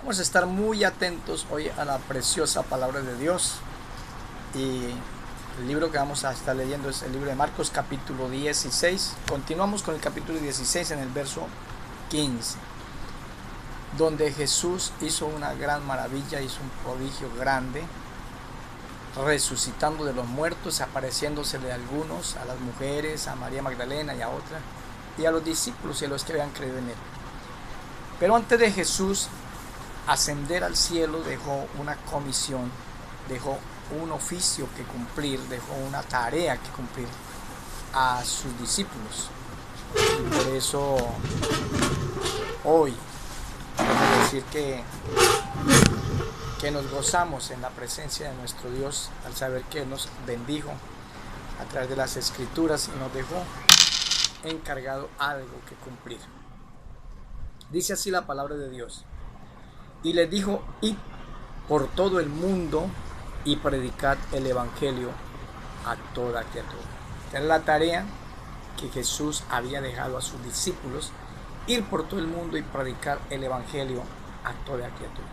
Vamos a estar muy atentos hoy a la preciosa palabra de Dios. Y el libro que vamos a estar leyendo es el libro de Marcos, capítulo 16. Continuamos con el capítulo 16 en el verso 15, donde Jesús hizo una gran maravilla, hizo un prodigio grande, resucitando de los muertos, apareciéndosele a algunos, a las mujeres, a María Magdalena y a otras, y a los discípulos y a los que habían creído en él. Pero antes de Jesús ascender al cielo, dejó una comisión, dejó un oficio que cumplir, dejó una tarea que cumplir a sus discípulos. Y por eso hoy podemos decir que nos gozamos en la presencia de nuestro Dios al saber que nos bendijo a través de las Escrituras y nos dejó encargado algo que cumplir. Dice así la palabra de Dios: y les dijo: id por todo el mundo y predicad el evangelio a toda criatura. Esta es la tarea que Jesús había dejado a sus discípulos: ir por todo el mundo y predicar el evangelio a toda criatura.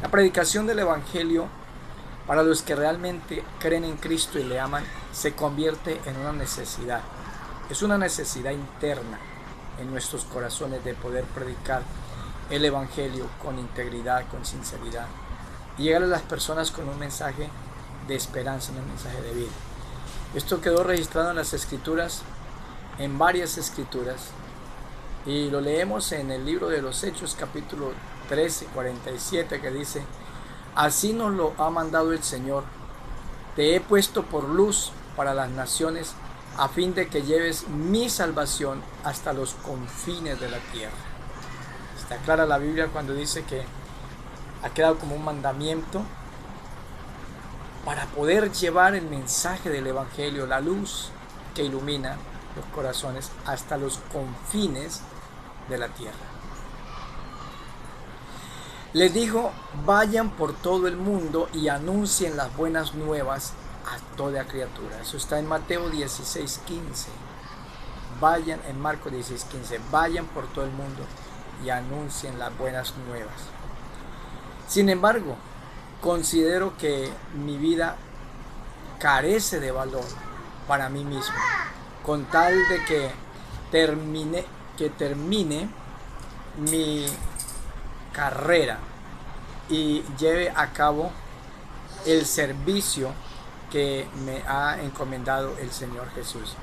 La predicación del evangelio, para los que realmente creen en Cristo y le aman, se convierte en una necesidad. Es una necesidad interna en nuestros corazones de poder predicar el evangelio con integridad, con sinceridad, y llegar a las personas con un mensaje de esperanza, un mensaje de vida. Esto quedó registrado en las Escrituras, en varias Escrituras, y lo leemos en el libro de los Hechos, capítulo 13, 47, que dice: así nos lo ha mandado el Señor, te he puesto por luz para las naciones, a fin de que lleves mi salvación hasta los confines de la tierra. Está clara la Biblia cuando dice que ha quedado como un mandamiento para poder llevar el mensaje del evangelio, la luz que ilumina los corazones, hasta los confines de la tierra. Les dijo: vayan por todo el mundo y anuncien las buenas nuevas a toda criatura. Eso está en Mateo 16, 15. Vayan en Marcos 16, 15. Vayan por todo el mundo y anuncien las buenas nuevas. Sin embargo, considero que mi vida carece de valor para mí mismo, con tal de que termine mi carrera y lleve a cabo el servicio que me ha encomendado el Señor Jesús,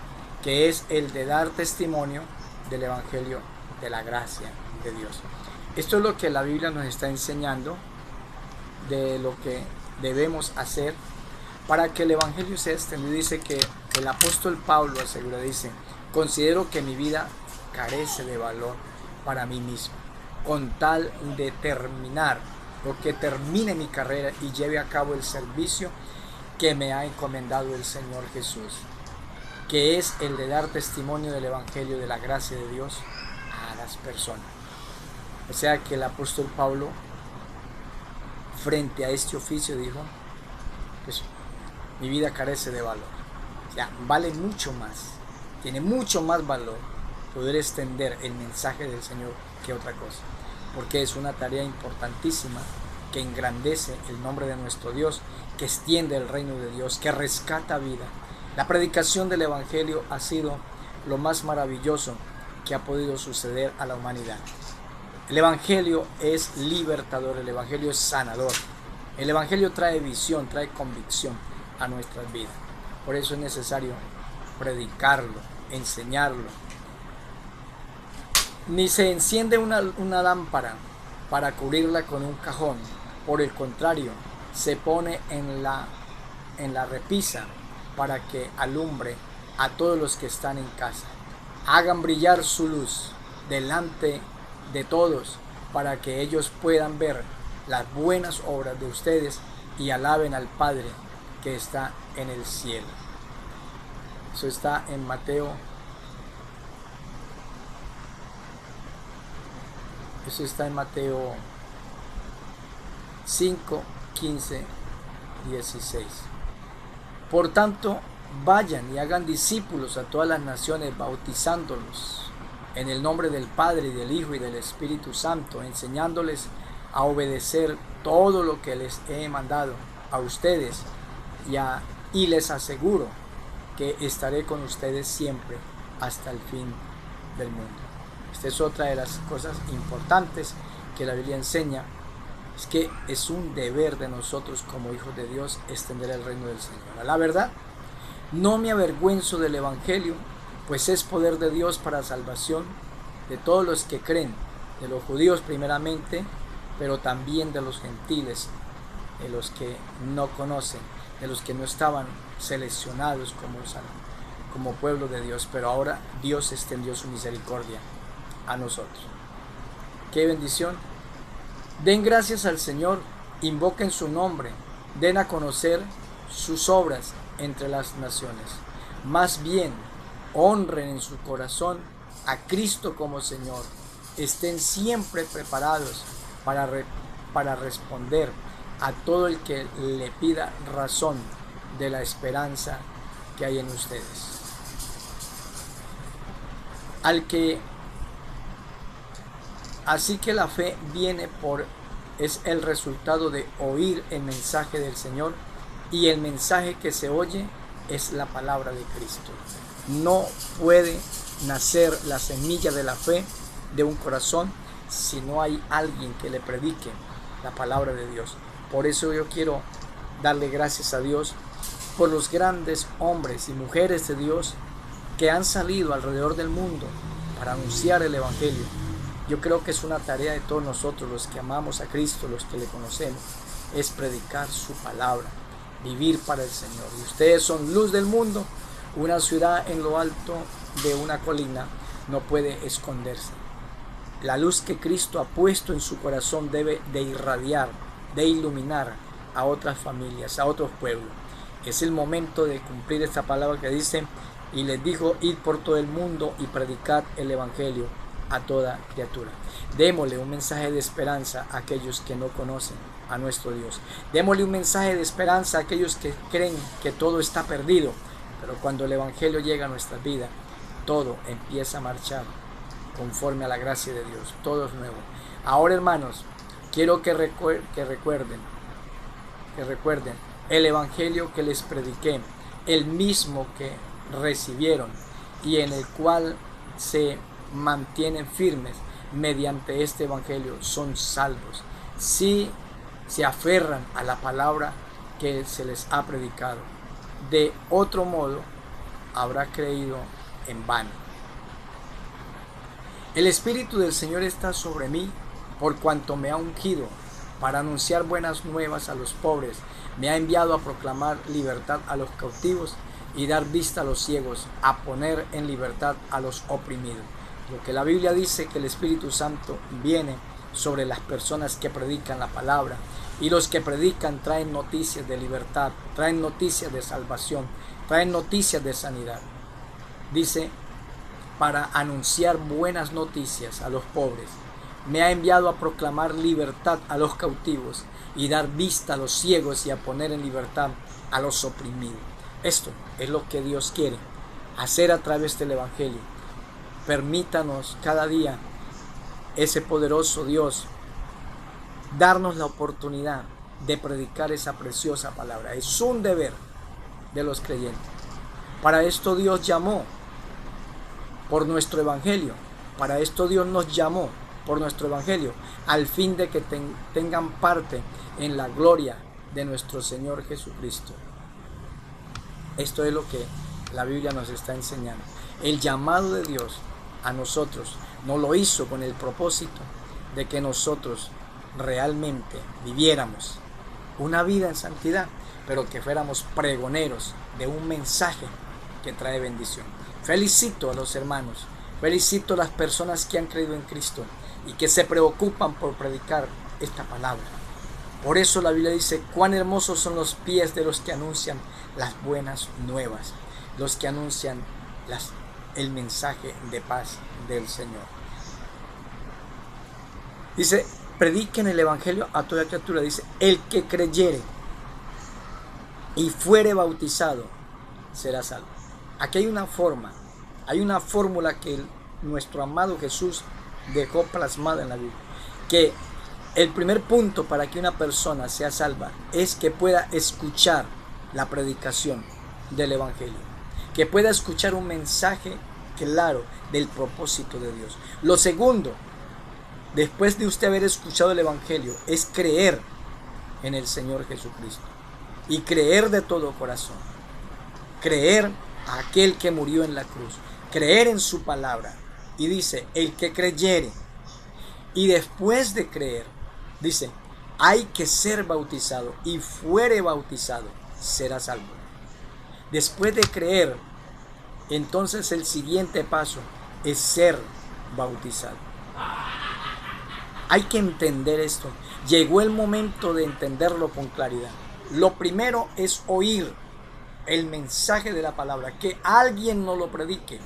que es el de dar testimonio del evangelio de la gracia de Dios. Esto es lo que la Biblia nos está enseñando de lo que debemos hacer para que el evangelio sea extendido. Dice que el apóstol Pablo asegura, dice: considero que mi vida carece de valor para mí mismo, con tal de terminar, o que termine mi carrera y lleve a cabo el servicio que me ha encomendado el Señor Jesús, que es el de dar testimonio del evangelio de la gracia de Dios a las personas. O sea que el apóstol Pablo, frente a este oficio, dijo: pues mi vida carece de valor. O sea, vale mucho más, tiene mucho más valor poder extender el mensaje del Señor que otra cosa, porque es una tarea importantísima que engrandece el nombre de nuestro Dios, que extiende el reino de Dios, que rescata vida. La predicación del evangelio ha sido lo más maravilloso que ha podido suceder a la humanidad. El evangelio es libertador, el evangelio es sanador, el evangelio trae visión, trae convicción a nuestras vidas. Por eso es necesario predicarlo, enseñarlo. Ni se enciende una lámpara para cubrirla con un cajón. Por el contrario, se pone en la repisa para que alumbre a todos los que están en casa. Hagan brillar su luz delante de todos, para que ellos puedan ver las buenas obras de ustedes y alaben al Padre que está en el cielo. Eso está en Mateo. Eso está en Mateo 5, 15, 16. Por tanto, vayan y hagan discípulos a todas las naciones, bautizándolos en el nombre del Padre, y del Hijo, y del Espíritu Santo, enseñándoles a obedecer todo lo que les he mandado a ustedes y les aseguro que estaré con ustedes siempre hasta el fin del mundo. Esta es otra de las cosas importantes que la Biblia enseña, es que es un deber de nosotros como hijos de Dios extender el reino del Señor. A la verdad, no me avergüenzo del Evangelio, pues es poder de Dios para salvación de todos los que creen, de los judíos primeramente, pero también de los gentiles, de los que no conocen, de los que no estaban seleccionados como pueblo de Dios, pero ahora Dios extendió su misericordia a nosotros. ¡Qué bendición! Den gracias al Señor, invoquen su nombre, den a conocer sus obras entre las naciones. Más bien, honren en su corazón a Cristo como Señor. Estén siempre preparados para responder a todo el que le pida razón de la esperanza que hay en ustedes. Así que la fe es el resultado de oír el mensaje del Señor, y el mensaje que se oye es la palabra de Cristo. No puede nacer la semilla de la fe de un corazón si no hay alguien que le predique la palabra de Dios. Por eso yo quiero darle gracias a Dios por los grandes hombres y mujeres de Dios que han salido alrededor del mundo para anunciar el Evangelio. Yo creo que es una tarea de todos nosotros, los que amamos a Cristo, los que le conocemos, es predicar su palabra, vivir para el Señor. Y ustedes son luz del mundo. Una ciudad en lo alto de una colina no puede esconderse. La luz que Cristo ha puesto en su corazón debe de irradiar, de iluminar a otras familias, a otros pueblos. Es el momento de cumplir esta palabra que dice: y les dijo, id por todo el mundo y predicad el Evangelio a toda criatura. Démosle un mensaje de esperanza a aquellos que no conocen a nuestro Dios. Démosle un mensaje de esperanza a aquellos que creen que todo está perdido, pero cuando el Evangelio llega a nuestra vida, todo empieza a marchar conforme a la gracia de Dios. Todo es nuevo. Ahora, hermanos, quiero que recuerden el Evangelio que les prediqué, el mismo que recibieron y en el cual se mantienen firmes. Mediante este Evangelio son salvos si se aferran a la palabra que se les ha predicado. De otro modo, habrá creído en vano. El Espíritu del Señor está sobre mí, por cuanto me ha ungido para anunciar buenas nuevas a los pobres. Me ha enviado a proclamar libertad a los cautivos y dar vista a los ciegos, a poner en libertad a los oprimidos. Lo que la Biblia dice, que el Espíritu Santo viene sobre las personas que predican la palabra, y los que predican traen noticias de libertad, traen noticias de salvación, traen noticias de sanidad. Dice, para anunciar buenas noticias a los pobres. Me ha enviado a proclamar libertad a los cautivos y dar vista a los ciegos y a poner en libertad a los oprimidos. Esto es lo que Dios quiere hacer a través del Evangelio. Permítanos cada día, ese poderoso Dios, darnos la oportunidad de predicar esa preciosa palabra. Es un deber de los creyentes. Para esto Dios llamó por nuestro Evangelio. Para esto Dios nos llamó por nuestro Evangelio, al fin de que tengan parte en la gloria de nuestro Señor Jesucristo. Esto es lo que la Biblia nos está enseñando. El llamado de Dios a nosotros no lo hizo con el propósito de que nosotros realmente viviéramos una vida en santidad, pero que fuéramos pregoneros de un mensaje que trae bendición. Felicito a los hermanos, felicito a las personas que han creído en Cristo y que se preocupan por predicar esta palabra. Por eso la Biblia dice, cuán hermosos son los pies de los que anuncian las buenas nuevas, los que anuncian el mensaje de paz del Señor. Dice, prediquen el Evangelio a toda criatura. Dice, el que creyere y fuere bautizado será salvo. Aquí hay una fórmula que nuestro amado Jesús dejó plasmada en la Biblia, que El primer punto para que una persona sea salva es que pueda escuchar la predicación del Evangelio, que pueda escuchar un mensaje claro del propósito de Dios. Lo segundo, después de usted haber escuchado el Evangelio, es creer en el Señor Jesucristo y creer de todo corazón, creer a aquel que murió en la cruz, creer en su palabra. Y dice, el que creyere, y después de creer, dice, hay que ser bautizado, y fuere bautizado, será salvo. Después de creer, entonces el siguiente paso es ser bautizado. Hay que entender esto. Llegó el momento de entenderlo con claridad. Lo primero es oír el mensaje de la palabra, que alguien nos lo predique.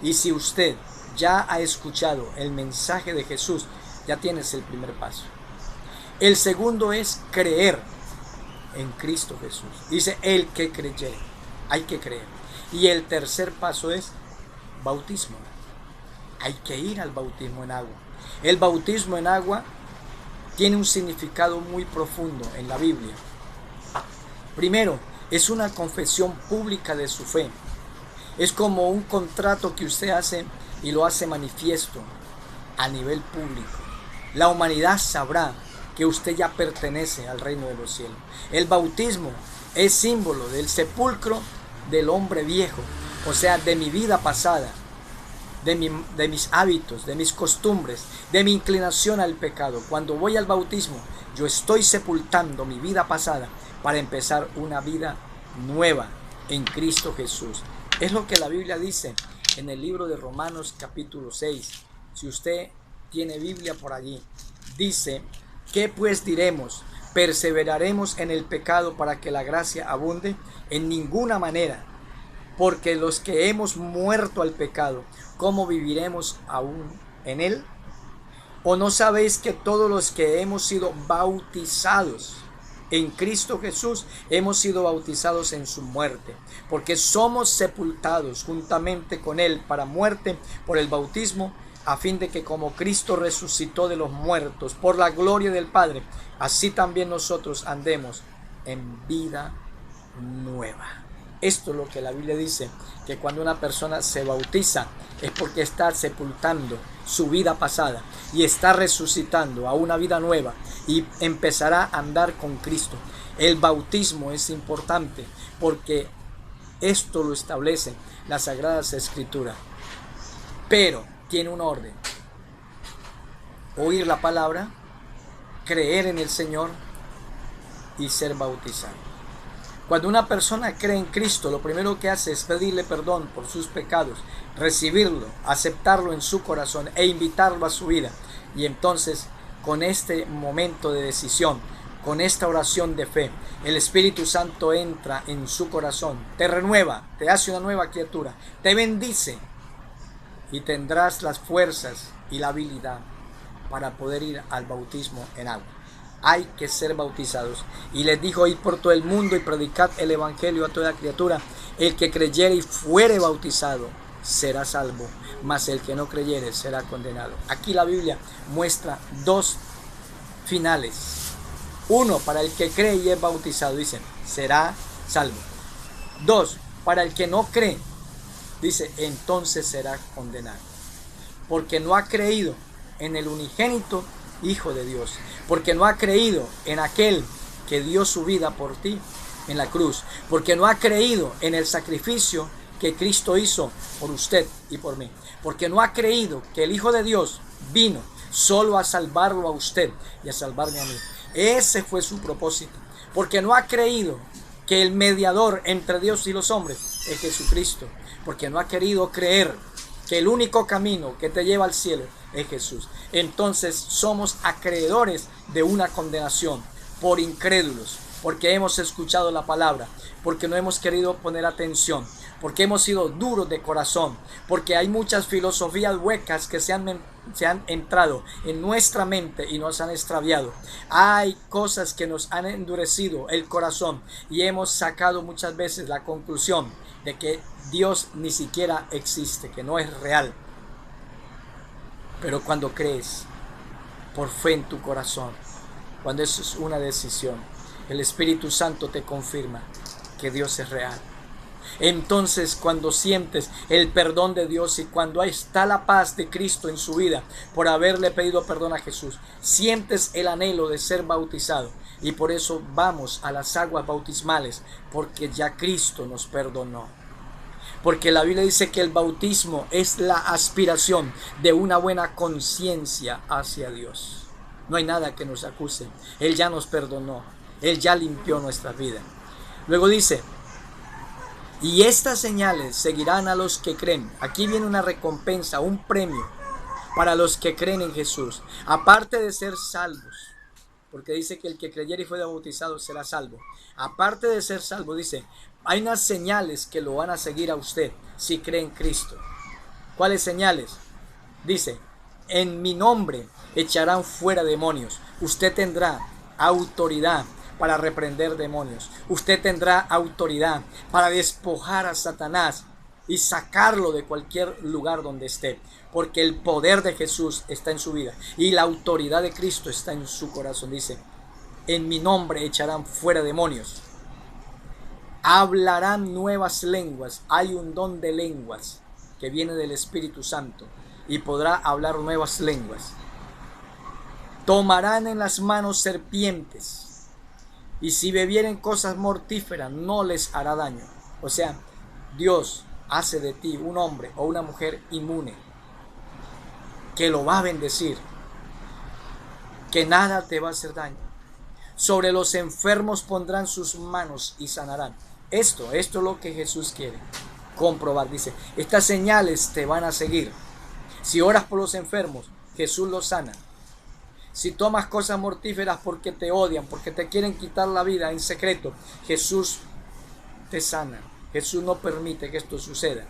Y si usted ya ha escuchado el mensaje de Jesús, ya tienes el primer paso. El segundo es creer en Cristo Jesús. Dice, el que creyere, hay que creer. Y el tercer paso es bautismo. Hay que ir al bautismo en agua. El bautismo en agua tiene un significado muy profundo en la Biblia. Primero, es una confesión pública de su fe. Es como un contrato que usted hace y lo hace manifiesto a nivel público. La humanidad sabrá que usted ya pertenece al reino de los cielos. El bautismo es símbolo del sepulcro del hombre viejo, o sea, de mi vida pasada, de mis hábitos, de mis costumbres, de mi inclinación al pecado. Cuando voy al bautismo, yo estoy sepultando mi vida pasada para empezar una vida nueva en Cristo Jesús. Es lo que la Biblia dice en el libro de Romanos capítulo 6. Si usted tiene Biblia por allí, dice, ¿qué pues diremos? ¿Perseveraremos en el pecado para que la gracia abunde? En ninguna manera, porque los que hemos muerto al pecado, ¿cómo viviremos aún en él? ¿O no sabéis que todos los que hemos sido bautizados en Cristo Jesús, hemos sido bautizados en su muerte? Porque somos sepultados juntamente con él para muerte por el bautismo, a fin de que como Cristo resucitó de los muertos por la gloria del Padre, así también nosotros andemos en vida nueva. Esto es lo que la Biblia dice, que cuando una persona se bautiza es porque está sepultando su vida pasada y está resucitando a una vida nueva y empezará a andar con Cristo. El bautismo es importante porque esto lo establecen las Sagradas Escrituras, pero tiene un orden: oír la palabra, creer en el Señor y ser bautizado. Cuando una persona cree en Cristo, lo primero que hace es pedirle perdón por sus pecados, recibirlo, aceptarlo en su corazón e invitarlo a su vida. Y entonces, con este momento de decisión, con esta oración de fe, el Espíritu Santo entra en su corazón, te renueva, te hace una nueva criatura, te bendice y tendrás las fuerzas y la habilidad para poder ir al bautismo en agua. Hay que ser bautizados. Y les dijo, id por todo el mundo y predicad el evangelio a toda criatura. El que creyere y fuere bautizado será salvo, mas el que no creyere será condenado. Aquí la Biblia muestra dos finales. Uno, para el que cree y es bautizado, dicen, será salvo. Dos, para el que no cree, dice, entonces será condenado, porque no ha creído en el unigénito Hijo de Dios, porque no ha creído en aquel que dio su vida por ti en la cruz, porque no ha creído en el sacrificio que Cristo hizo por usted y por mí, porque no ha creído que el Hijo de Dios vino solo a salvarlo a usted y a salvarme a mí. Ese fue su propósito. Porque no ha creído que el mediador entre Dios y los hombres es Jesucristo, porque no ha querido creer que el único camino que te lleva al cielo es Jesús. Entonces somos acreedores de una condenación por incrédulos, porque hemos escuchado la palabra, porque no hemos querido poner atención, porque hemos sido duros de corazón, porque hay muchas filosofías huecas que se han entrado en nuestra mente y nos han extraviado. Hay cosas que nos han endurecido el corazón y hemos sacado muchas veces la conclusión de que Dios ni siquiera existe, que no es real. Pero cuando crees por fe en tu corazón cuando eso es una decisión, el Espíritu Santo te confirma que Dios es real. Entonces, cuando sientes el perdón de Dios y cuando está la paz de Cristo en su vida por haberle pedido perdón a Jesús, sientes el anhelo de ser bautizado, y por eso vamos a las aguas bautismales, porque ya Cristo nos perdonó. Porque la Biblia dice que el bautismo es la aspiración de una buena conciencia hacia Dios. No hay nada que nos acuse. Él ya nos perdonó. Él ya limpió nuestra vida. Luego dice: y estas señales seguirán a los que creen. Aquí viene una recompensa, un premio para los que creen en Jesús. Aparte de ser salvos, porque dice que el que creyere y fue bautizado será salvo. Aparte de ser salvo, dice, hay unas señales que lo van a seguir a usted si cree en Cristo. ¿Cuáles señales? Dice: en mi nombre echarán fuera demonios. Usted tendrá autoridad para reprender demonios. Usted tendrá autoridad para despojar a Satanás y sacarlo de cualquier lugar donde esté, porque el poder de Jesús está en su vida y la autoridad de Cristo está en su corazón. Dice: en mi nombre echarán fuera demonios, hablarán nuevas lenguas. Hay un don de lenguas que viene del Espíritu Santo y podrá hablar nuevas lenguas. Tomarán en las manos serpientes, y si bebieren cosas mortíferas no les hará daño. O sea, Dios hace de ti un hombre o una mujer inmune, que lo va a bendecir, que nada te va a hacer daño. Sobre los enfermos pondrán sus manos y sanarán. Esto es lo que Jesús quiere comprobar. Dice: estas señales te van a seguir. Si oras por los enfermos, Jesús los sana. Si tomas cosas mortíferas porque te odian, porque te quieren quitar la vida en secreto, Jesús te sana. Jesús no permite que esto suceda.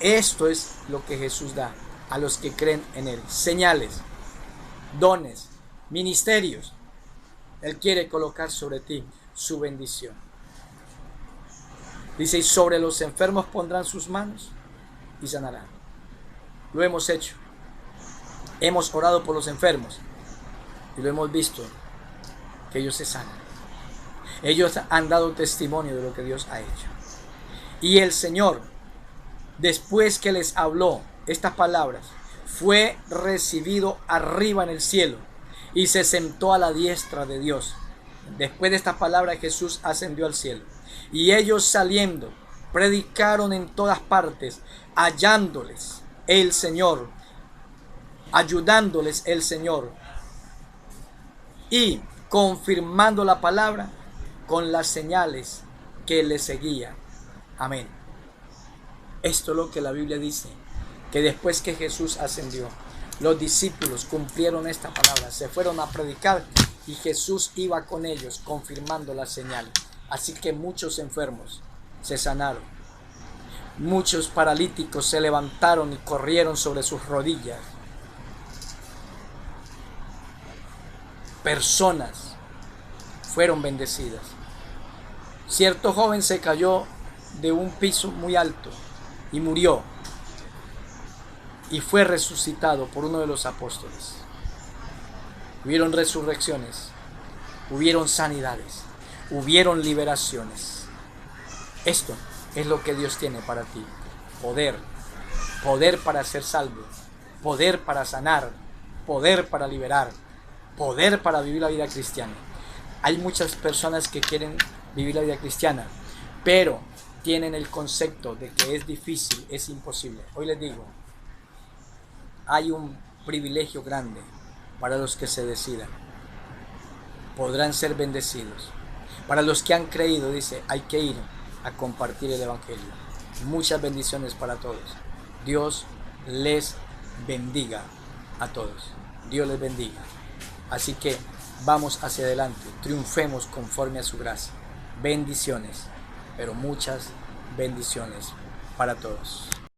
Esto es lo que Jesús da a los que creen en Él. Señales, dones, ministerios. Él quiere colocar sobre ti su bendición. Dice: y sobre los enfermos pondrán sus manos y sanarán. Lo hemos hecho. Hemos orado por los enfermos y lo hemos visto que ellos se sanan. Ellos han dado testimonio de lo que Dios ha hecho. Y el Señor, después que les habló estas palabras, fue recibido arriba en el cielo y se sentó a la diestra de Dios. Después de estas palabras, Jesús ascendió al cielo. Y ellos, saliendo, predicaron en todas partes, ayudándoles el Señor y confirmando la palabra con las señales que le seguían. Amén. Esto es lo que la Biblia dice, que después que Jesús ascendió, los discípulos cumplieron esta palabra, se fueron a predicar y Jesús iba con ellos confirmando la señal. Así que muchos enfermos se sanaron, muchos paralíticos se levantaron y corrieron sobre sus rodillas. Personas fueron bendecidas. Cierto joven se cayó de un piso muy alto y murió, y fue resucitado por uno de los apóstoles. Hubieron resurrecciones, hubieron sanidades, hubieron liberaciones. Esto es lo que Dios tiene para ti: poder para ser salvo, poder para sanar, poder para liberar, poder para vivir la vida cristiana. Hay muchas personas que quieren vivir la vida cristiana, pero tienen el concepto de que es difícil, es imposible. Hoy les digo, hay un privilegio grande para los que se decidan. Podrán ser bendecidos. Para los que han creído, dice, hay que ir a compartir el Evangelio. Muchas bendiciones para todos. Dios les bendiga a todos. Dios les bendiga. Así que vamos hacia adelante, triunfemos conforme a su gracia. Bendiciones, pero muchas bendiciones para todos.